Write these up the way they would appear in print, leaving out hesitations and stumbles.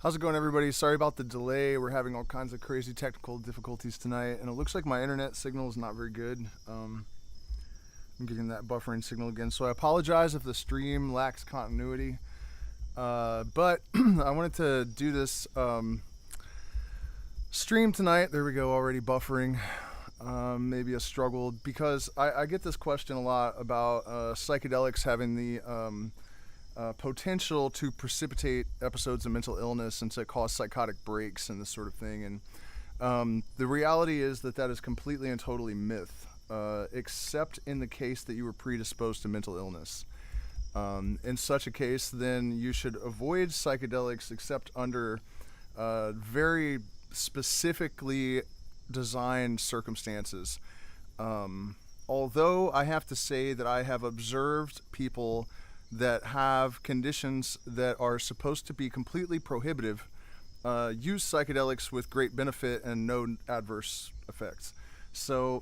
How's it going, everybody? Sorry about the delay. We're having all kinds of crazy technical difficulties tonight, and it looks like my internet signal is not very good. I'm getting that buffering signal again, so I apologize if the stream lacks continuity. But I wanted to do this stream tonight. There we go, already buffering. Maybe a struggle, because I get this question a lot about psychedelics having the potential to precipitate episodes of mental illness and to cause psychotic breaks and this sort of thing. And the reality is that is completely and totally myth, except in the case that you were predisposed to mental illness. In such a case, then you should avoid psychedelics except under very specifically designed circumstances. Although I have to say that I have observed people that have conditions that are supposed to be completely prohibitive use psychedelics with great benefit and no adverse effects. So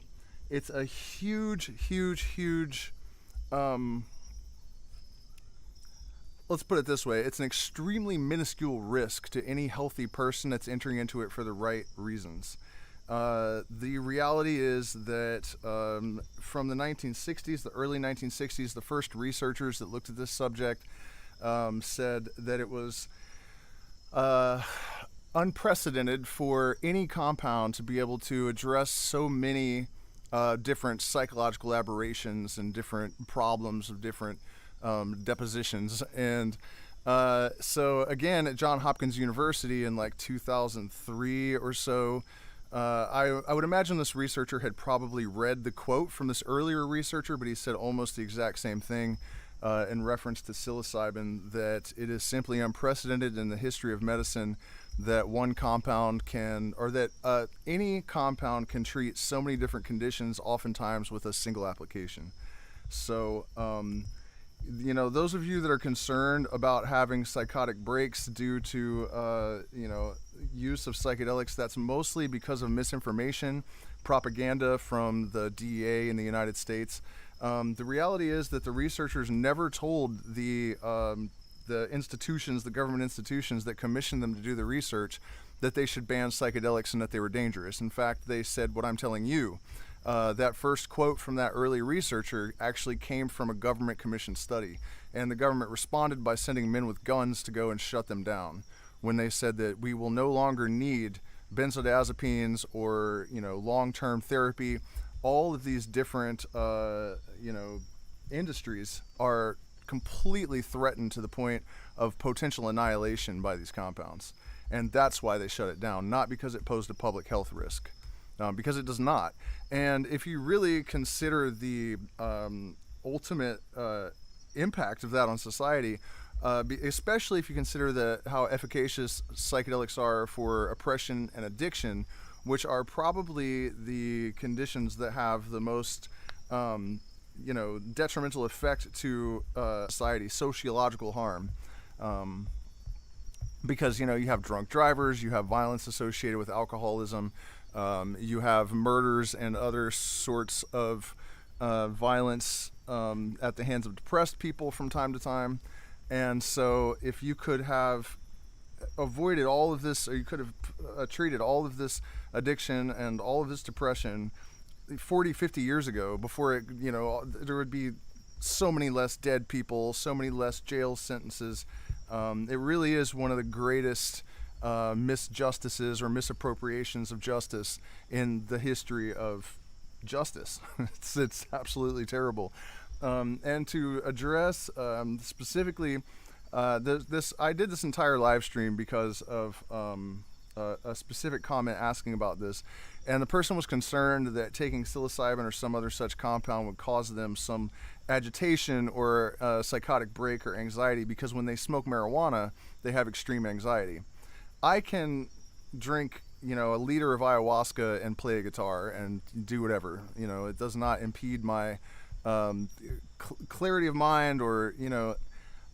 it's a huge let's put it this way, it's an extremely minuscule risk to any healthy person that's entering into it for the right reasons. The reality is that from the 1960s, the early 1960s, the first researchers that looked at this subject said that it was unprecedented for any compound to be able to address so many different psychological aberrations and different problems of different depositions. And so again, at Johns Hopkins University in like 2003 or so, I would imagine this researcher had probably read the quote from this earlier researcher, but he said almost the exact same thing in reference to psilocybin, that it is simply unprecedented in the history of medicine that one compound can, or that any compound can treat so many different conditions, oftentimes with a single application. So, those of you that are concerned about having psychotic breaks due to, use of psychedelics, that's mostly because of misinformation, propaganda from the DEA in the United States. The reality is that the researchers never told the institutions, the government institutions that commissioned them to do the research, that they should ban psychedelics and that they were dangerous. In fact, they said what I'm telling you. That first quote from that early researcher actually came from a government commissioned study, and the government responded by sending men with guns to go and shut them down when they said that we will no longer need benzodiazepines or long-term therapy. All of these different industries are completely threatened to the point of potential annihilation by these compounds, and that's why they shut it down, not because it posed a public health risk. Because it does not. And if you really consider the ultimate impact of that on society, especially if you consider how efficacious psychedelics are for oppression and addiction, which are probably the conditions that have the most detrimental effect to society, sociological harm. Because you have drunk drivers, you have violence associated with alcoholism, you have murders and other sorts of violence at the hands of depressed people from time to time. And so if you could have avoided all of this, or you could have treated all of this addiction and all of this depression 40, 50 years ago, before it, there would be so many less dead people, so many less jail sentences. It really is one of the greatest misjustices or misappropriations of justice in the history of justice. It's absolutely terrible. And to address specifically I did this entire live stream because of a specific comment asking about this, and the person was concerned that taking psilocybin or some other such compound would cause them some agitation or psychotic break or anxiety, because when they smoke marijuana, they have extreme anxiety. I can drink, a liter of ayahuasca and play a guitar and do whatever. It does not impede my clarity of mind or,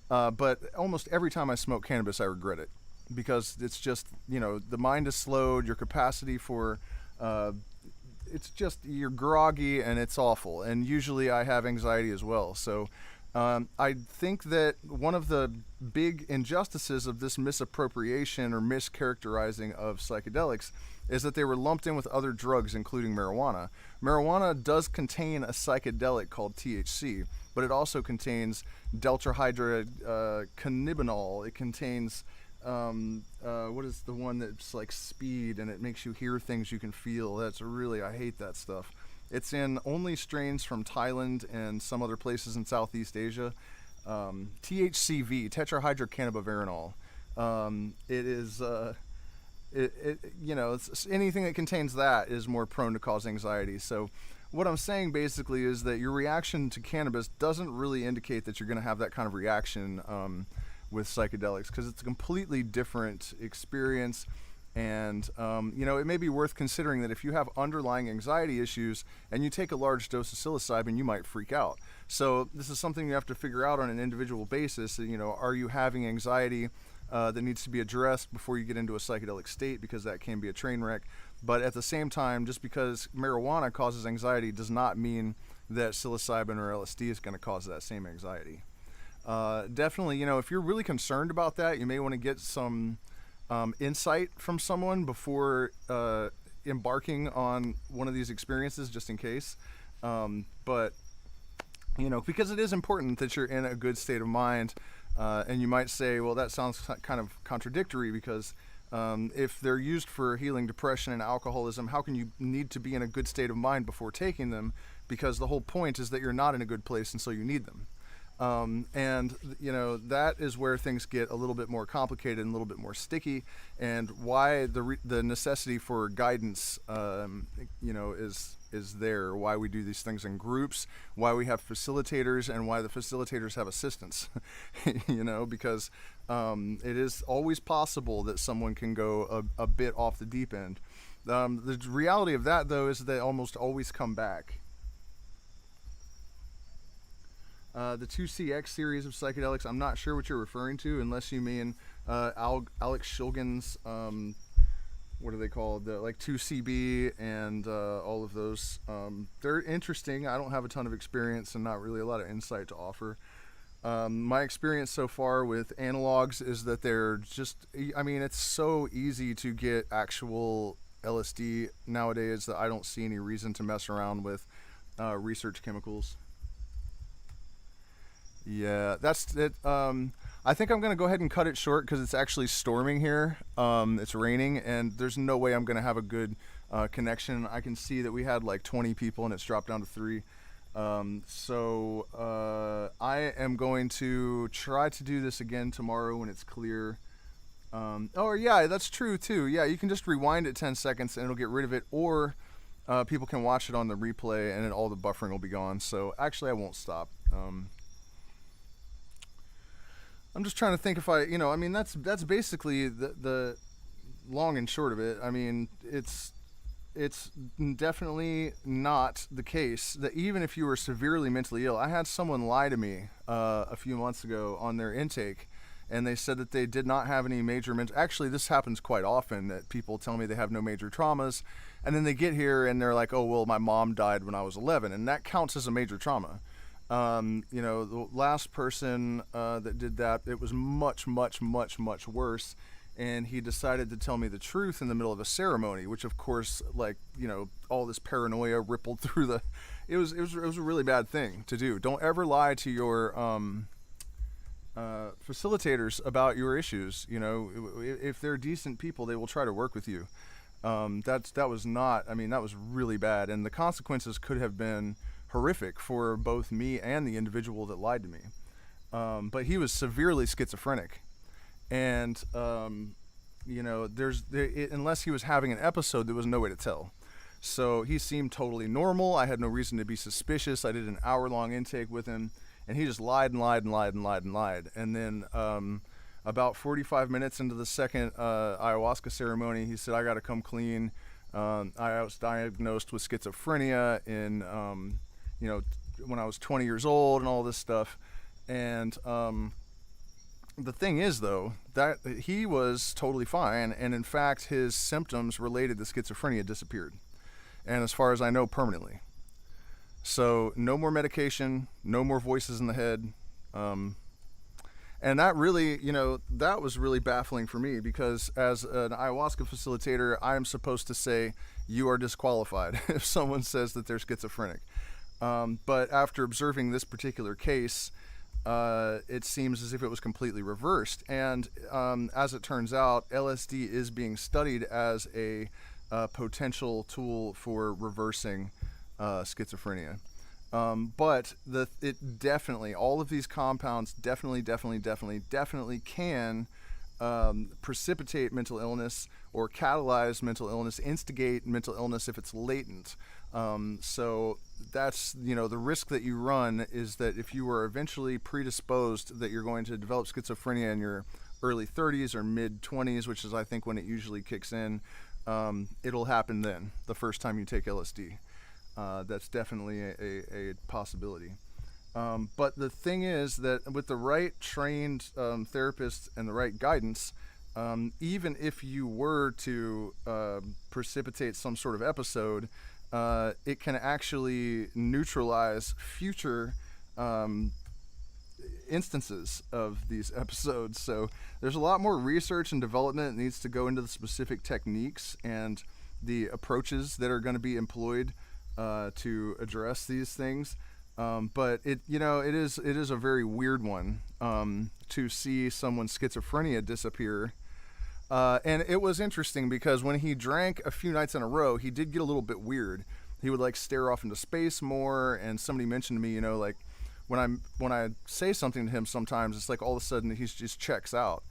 but almost every time I smoke cannabis, I regret it, because it's just, the mind is slowed, your capacity for, it's just, you're groggy and it's awful. And usually I have anxiety as well. So I think that one of the big injustices of this misappropriation or mischaracterizing of psychedelics is that they were lumped in with other drugs, including marijuana. Marijuana does contain a psychedelic called THC, but it also contains deltrahydrocannabinol. It contains what is the one that's like speed and it makes you hear things you can feel. That's really, I hate that stuff. It's in only strains from Thailand and some other places in Southeast Asia. THCV, tetrahydrocannabivarinol. It is, it's anything that contains that is more prone to cause anxiety. So what I'm saying basically is that your reaction to cannabis doesn't really indicate that you're going to have that kind of reaction with psychedelics, because it's a completely different experience. And, it may be worth considering that if you have underlying anxiety issues and you take a large dose of psilocybin, you might freak out. So this is something you have to figure out on an individual basis. Are you having anxiety that needs to be addressed before you get into a psychedelic state, because that can be a train wreck. But at the same time, just because marijuana causes anxiety does not mean that psilocybin or LSD is going to cause that same anxiety. Definitely, if you're really concerned about that, you may want to get some insight from someone before embarking on one of these experiences, just in case. But because it is important that you're in a good state of mind. And you might say, well, that sounds kind of contradictory, because if they're used for healing depression and alcoholism, how can you need to be in a good state of mind before taking them? Because the whole point is that you're not in a good place, and so you need them. That is where things get a little bit more complicated and a little bit more sticky, and why the necessity for guidance, is there. Why we do these things in groups, why we have facilitators, and why the facilitators have assistants. Because it is always possible that someone can go a bit off the deep end. The reality of that, though, is they almost always come back. The 2CX series of psychedelics, I'm not sure what you're referring to, unless you mean Alex Shulgin's, what are they called? Like 2CB and all of those. They're interesting. I don't have a ton of experience and not really a lot of insight to offer. My experience so far with analogs is that they're just, it's so easy to get actual LSD nowadays that I don't see any reason to mess around with research chemicals. Yeah, that's it. I think I'm going to go ahead and cut it short, because it's actually storming here. It's raining, and there's no way I'm going to have a good connection. I can see that we had like 20 people, and it's dropped down to 3. So I am going to try to do this again tomorrow when it's clear. Oh, yeah, that's true, too. Yeah, you can just rewind it 10 seconds, and it'll get rid of it, or people can watch it on the replay, and then all the buffering will be gone. So actually, I won't stop. I'm just trying to think if that's basically the long and short of it. It's definitely not the case that even if you were severely mentally ill. I had someone lie to me a few months ago on their intake, and they said that they did not have any major actually, this happens quite often, that people tell me they have no major traumas, and then they get here and they're like, oh, well, my mom died when I was 11, and that counts as a major trauma. The last person that did that, it was much, much, much, much worse, and he decided to tell me the truth in the middle of a ceremony, which of course, all this paranoia rippled through it was a really bad thing to do. Don't ever lie to your facilitators about your issues. If they're decent people, they will try to work with you. That was really bad, and the consequences could have been horrific for both me and the individual that lied to me. But he was severely schizophrenic, and unless he was having an episode, there was no way to tell. So he seemed totally normal. I had no reason to be suspicious. I did an hour-long intake with him, and he just lied and lied and lied and lied and lied. And then about 45 minutes into the second ayahuasca ceremony, he said, I got to come clean. I was diagnosed with schizophrenia in when I was 20 years old and all this stuff. And the thing is, though, that he was totally fine, and in fact his symptoms related to schizophrenia disappeared, and as far as I know, permanently. So no more medication, no more voices in the head, And that really, that was really baffling for me because as an ayahuasca facilitator, I am supposed to say, you are disqualified if someone says that they're schizophrenic. But after observing this particular case, it seems as if it was completely reversed. And as it turns out, LSD is being studied as a potential tool for reversing schizophrenia. But it definitely, all of these compounds definitely can precipitate mental illness or catalyze mental illness, instigate mental illness if it's latent. So that's, the risk that you run is that if you are eventually predisposed that you're going to develop schizophrenia in your early 30s or mid 20s, which is I think when it usually kicks in, it'll happen then, the first time you take LSD. That's definitely a possibility. But the thing is that with the right trained therapist and the right guidance, even if you were to precipitate some sort of episode, it can actually neutralize future instances of these episodes. So there's a lot more research and development that needs to go into the specific techniques and the approaches that are going to be employed to address these things. But it is a very weird one to see someone's schizophrenia disappear. And it was interesting because when he drank a few nights in a row, he did get a little bit weird. He would like stare off into space more, and somebody mentioned to me, like when I say something to him, sometimes it's like all of a sudden he just checks out.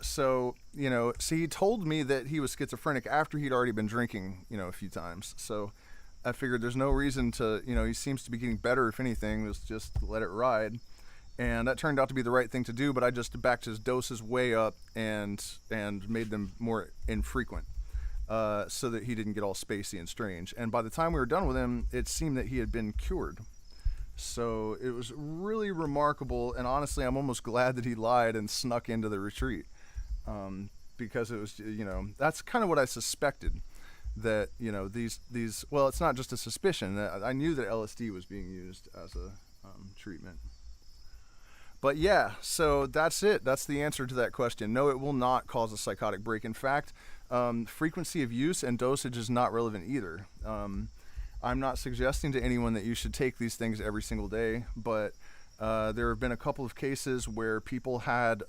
So he told me that he was schizophrenic after he'd already been drinking, a few times. So I figured there's no reason to, he seems to be getting better. If anything, let's just let it ride. And that turned out to be the right thing to do, but I just backed his doses way up and made them more infrequent, so that he didn't get all spacey and strange. And by the time we were done with him, it seemed that he had been cured. So it was really remarkable, and honestly, I'm almost glad that he lied and snuck into the retreat, because it was, that's kind of what I suspected. That these well, it's not just a suspicion. I knew that LSD was being used as a treatment. But yeah, so that's it. That's the answer to that question. No, it will not cause a psychotic break. In fact, frequency of use and dosage is not relevant either. I'm not suggesting to anyone that you should take these things every single day, but there have been a couple of cases where people had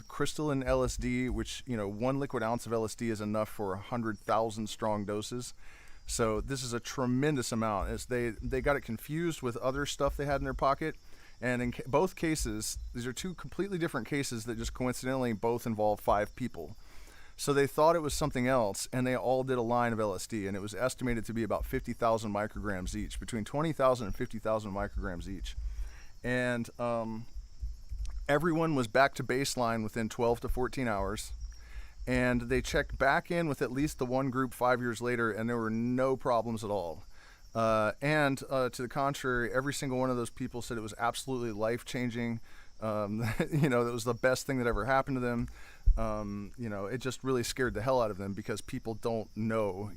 crystalline LSD, which, 1 liquid ounce of LSD is enough for 100,000 strong doses. So this is a tremendous amount. They got it confused with other stuff they had in their pocket. And in both cases, these are two completely different cases that just coincidentally both involve 5 people. So they thought it was something else, and they all did a line of LSD, and it was estimated to be about 50,000 micrograms each, between 20,000 and 50,000 micrograms each. And everyone was back to baseline within 12 to 14 hours. And they checked back in with at least the one group 5 years later, and there were no problems at all. And to the contrary, every single one of those people said it was absolutely life-changing. It was the best thing that ever happened to them. It just really scared the hell out of them because people don't know,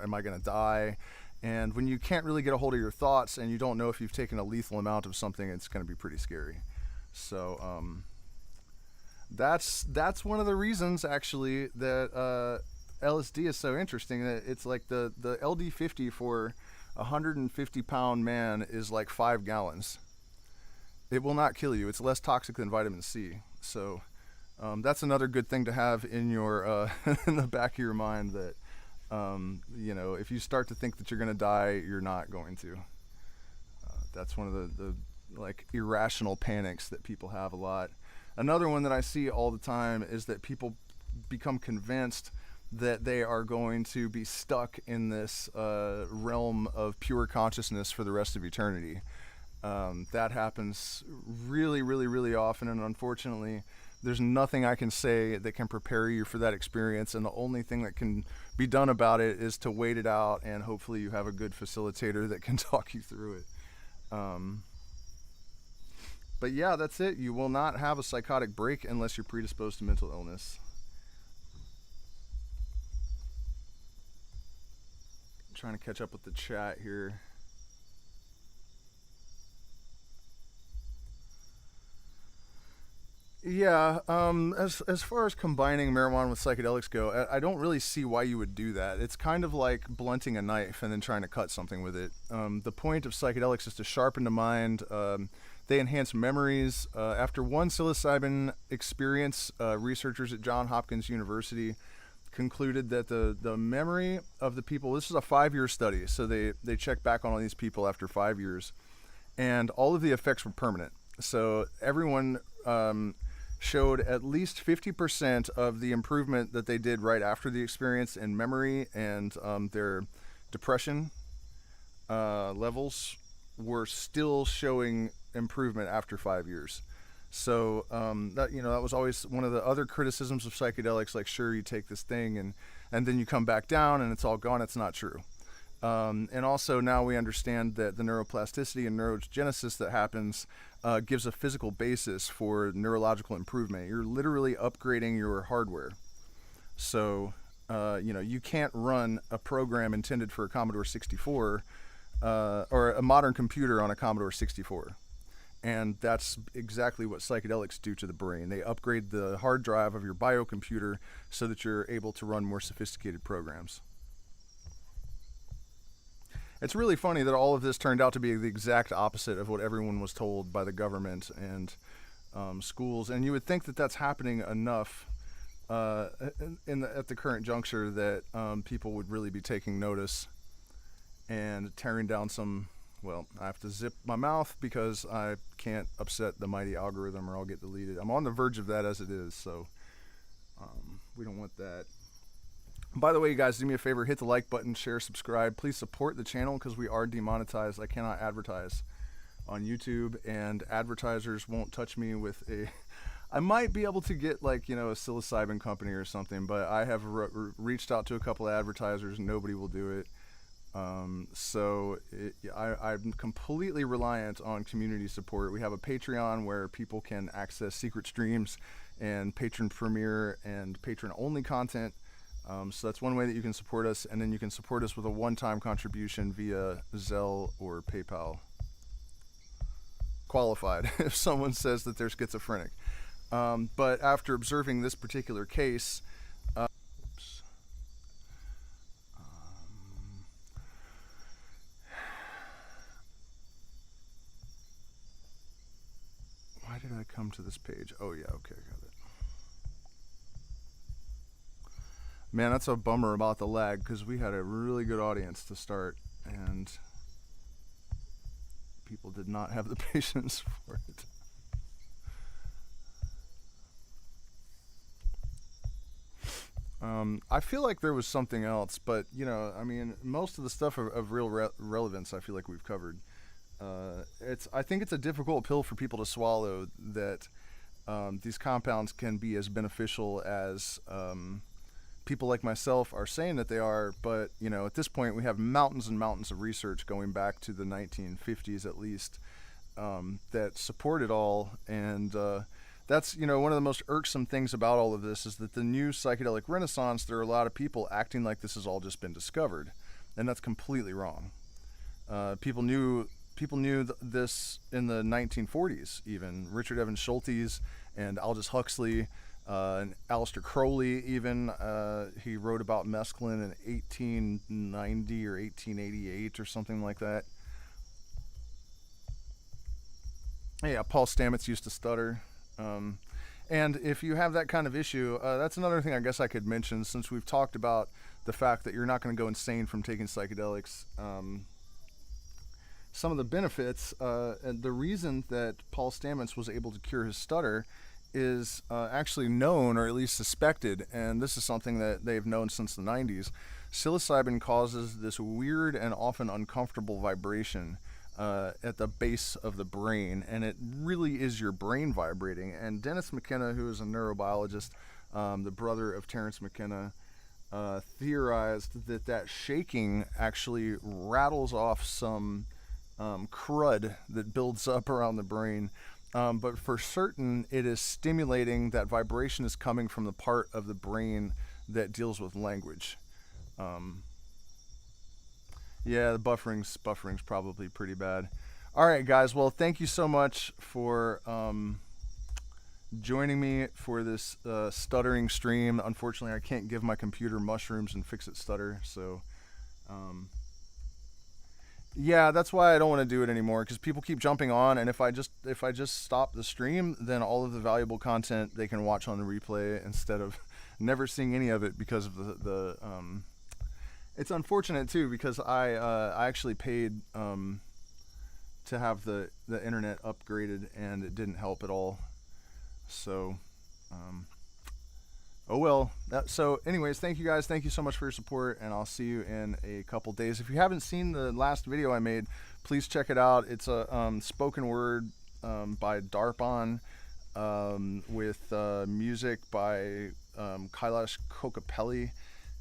am I going to die? And when you can't really get a hold of your thoughts and you don't know if you've taken a lethal amount of something, it's going to be pretty scary. So that's one of the reasons, actually, that LSD is so interesting. That it's like the LD50 for a 150-pound man is like 5 gallons. It will not kill you. It's less toxic than vitamin C. So that's another good thing to have in your in the back of your mind, that if you start to think that you're going to die, you're not going to. That's one of the like irrational panics that people have a lot. Another one that I see all the time is that people become convinced that they are going to be stuck in this realm of pure consciousness for the rest of eternity. That happens really, really, really often, and unfortunately, there's nothing I can say that can prepare you for that experience, and the only thing that can be done about it is to wait it out, and hopefully you have a good facilitator that can talk you through it. But yeah, that's it. You will not have a psychotic break unless you're predisposed to mental illness. I'm trying to catch up with the chat here. Yeah, as far as combining marijuana with psychedelics go, I don't really see why you would do that. It's kind of like blunting a knife and then trying to cut something with it. The point of psychedelics is to sharpen the mind. They enhance memories. After one psilocybin experience, researchers at Johns Hopkins University concluded that the memory of the people, this is a 5-year study, so they checked back on all these people after 5 years, and all of the effects were permanent. So everyone showed at least 50% of the improvement that they did right after the experience in memory, and their depression levels were still showing improvement after 5 years. So that was always one of the other criticisms of psychedelics. Like, sure, you take this thing and then you come back down and it's all gone. It's not true. And also now we understand that the neuroplasticity and neurogenesis that happens gives a physical basis for neurological improvement. You're literally upgrading your hardware. So you can't run a program intended for a Commodore 64 or a modern computer on a Commodore 64. And that's exactly what psychedelics do to the brain. They upgrade the hard drive of your biocomputer so that you're able to run more sophisticated programs. It's really funny that all of this turned out to be the exact opposite of what everyone was told by the government and schools. And you would think that that's happening enough at the current juncture that people would really be taking notice and tearing down some. Well, I have to zip my mouth because I can't upset the mighty algorithm or I'll get deleted. I'm on the verge of that as it is, so we don't want that. By the way, you guys, do me a favor, hit the like button, share, subscribe. Please support the channel because we are demonetized. I cannot advertise on YouTube, and advertisers won't touch me with a... I might be able to get, a psilocybin company or something, but I have reached out to a couple of advertisers and nobody will do it. I'm completely reliant on community support. We have a Patreon where people can access secret streams and patron premiere and patron only content. So that's one way that you can support us, and then you can support us with a one-time contribution via Zelle or PayPal. Qualified if someone says that they're schizophrenic. But after observing this particular case, why did I come to this page? Oh yeah, okay, got it. Man, that's a bummer about the lag because we had a really good audience to start and people did not have the patience for it. I feel like there was something else, but most of the stuff of real relevance I feel like we've covered. I think it's a difficult pill for people to swallow that these compounds can be as beneficial as people like myself are saying that they are, but at this point we have mountains and mountains of research going back to the 1950s at least that support it all, and that's one of the most irksome things about all of this is that the new psychedelic renaissance, there are a lot of people acting like this has all just been discovered, and that's completely wrong. People knew this in the 1940s, even Richard Evans Schultes and Aldous Huxley, and Aleister Crowley even. He wrote about mescaline in 1890 or 1888 or something like that. Yeah, Paul Stamets used to stutter. And if you have that kind of issue, that's another thing I guess I could mention, since we've talked about the fact that you're not going to go insane from taking psychedelics. Some of the benefits, and the reason that Paul Stamets was able to cure his stutter is actually known, or at least suspected, and this is something that they've known since the 90s. Psilocybin causes this weird and often uncomfortable vibration at the base of the brain, and it really is your brain vibrating. And Dennis McKenna, who is a neurobiologist, the brother of Terence McKenna, theorized that shaking actually rattles off some crud that builds up around the brain. But for certain, it is stimulating. That vibration is coming from the part of the brain that deals with language. Yeah, the buffering's probably pretty bad. All right, guys. Well, thank you so much for joining me for this stuttering stream. Unfortunately, I can't give my computer mushrooms and fix it stutter, so um, yeah, that's why I don't want to do it anymore because people keep jumping on, and if I just stop the stream, then all of the valuable content they can watch on the replay instead of never seeing any of it because of the. It's unfortunate too because I actually paid to have the internet upgraded and it didn't help at all. So, um, oh well. So, anyways, thank you guys. Thank you so much for your support, and I'll see you in a couple days. If you haven't seen the last video I made, please check it out. It's a spoken word by Darpon with music by Kailash Kokapelli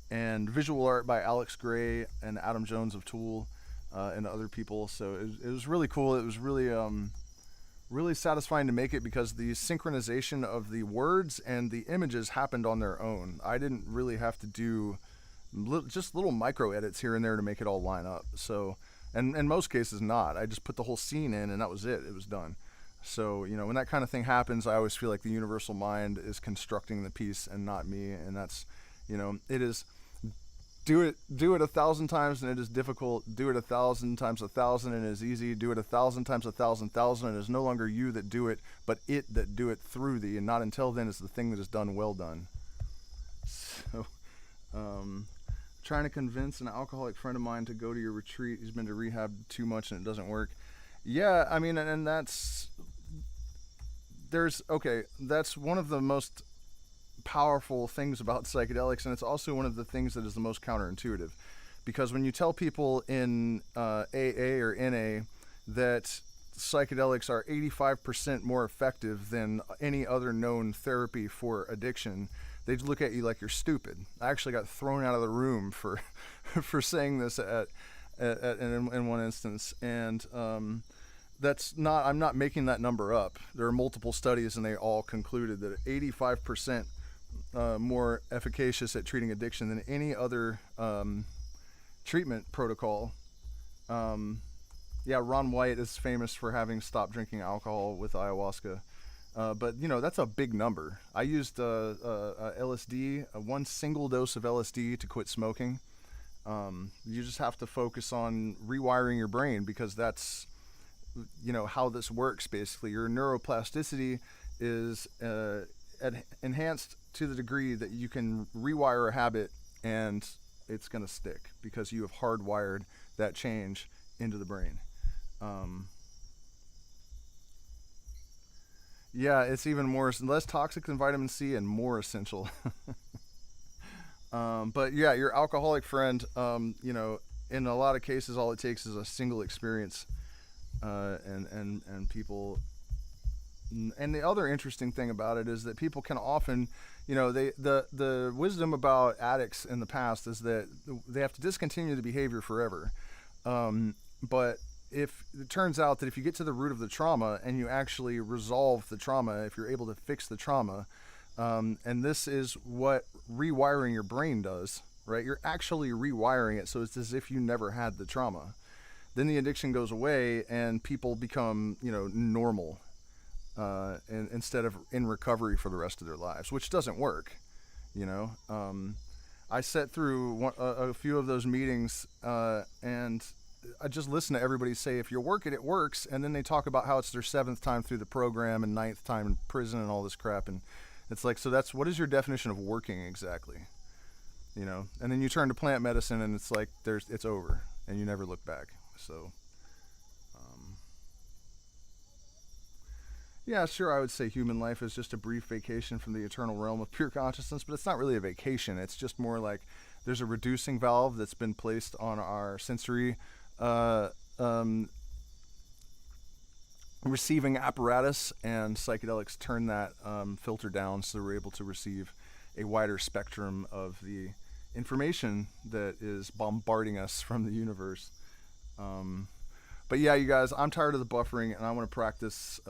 and visual art by Alex Gray and Adam Jones of Tool and other people. So it was really cool. It was really satisfying to make it because the synchronization of the words and the images happened on their own. I didn't really have to do just little micro edits here and there to make it all line up. So, and in most cases not. I just put the whole scene in and that was it. It was done. So, when that kind of thing happens, I always feel like the universal mind is constructing the piece and not me. And that's, it is do it 1,000 times and it is difficult. Do it 1,000 times 1,000 and it is easy. Do it 1,000 times 1,000 and it is no longer you that do it, but it that do it through thee. And not until then is the thing that is done well done. So, trying to convince an alcoholic friend of mine to go to your retreat. He's been to rehab too much and it doesn't work. Yeah, I mean, and that's one of the most powerful things about psychedelics, and it's also one of the things that is the most counterintuitive, because when you tell people in AA or NA that psychedelics are 85% more effective than any other known therapy for addiction, they look at you like you're stupid. I actually got thrown out of the room for for saying this in one instance, and I'm not making that number up. There are multiple studies and they all concluded that 85% more efficacious at treating addiction than any other treatment protocol. Ron White is famous for having stopped drinking alcohol with ayahuasca. But that's a big number. I used LSD, one single dose of LSD to quit smoking. You just have to focus on rewiring your brain because that's how this works. Basically, your neuroplasticity is enhanced to the degree that you can rewire a habit and it's going to stick because you have hardwired that change into the brain. It's even less toxic than vitamin C and more essential. But yeah, your alcoholic friend, in a lot of cases, all it takes is a single experience, and people. And the other interesting thing about it is that people can often, the wisdom about addicts in the past is that they have to discontinue the behavior forever. But if it turns out that if you get to the root of the trauma and you actually resolve the trauma, if you're able to fix the trauma, and this is what rewiring your brain does, right? You're actually rewiring it so it's as if you never had the trauma. Then the addiction goes away and people become, normal. And instead of in recovery for the rest of their lives, which doesn't work, I sat through a few of those meetings, and I just listen to everybody say, if you work it, it works. And then they talk about how it's their 7th time through the program and 9th time in prison and all this crap. And it's like, so what is your definition of working exactly? And then you turn to plant medicine and it's like, it's over and you never look back. So, yeah, sure, I would say human life is just a brief vacation from the eternal realm of pure consciousness, but it's not really a vacation. It's just more like there's a reducing valve that's been placed on our sensory receiving apparatus, and psychedelics turn that filter down so we're able to receive a wider spectrum of the information that is bombarding us from the universe. But yeah, you guys, I'm tired of the buffering, and I want to practice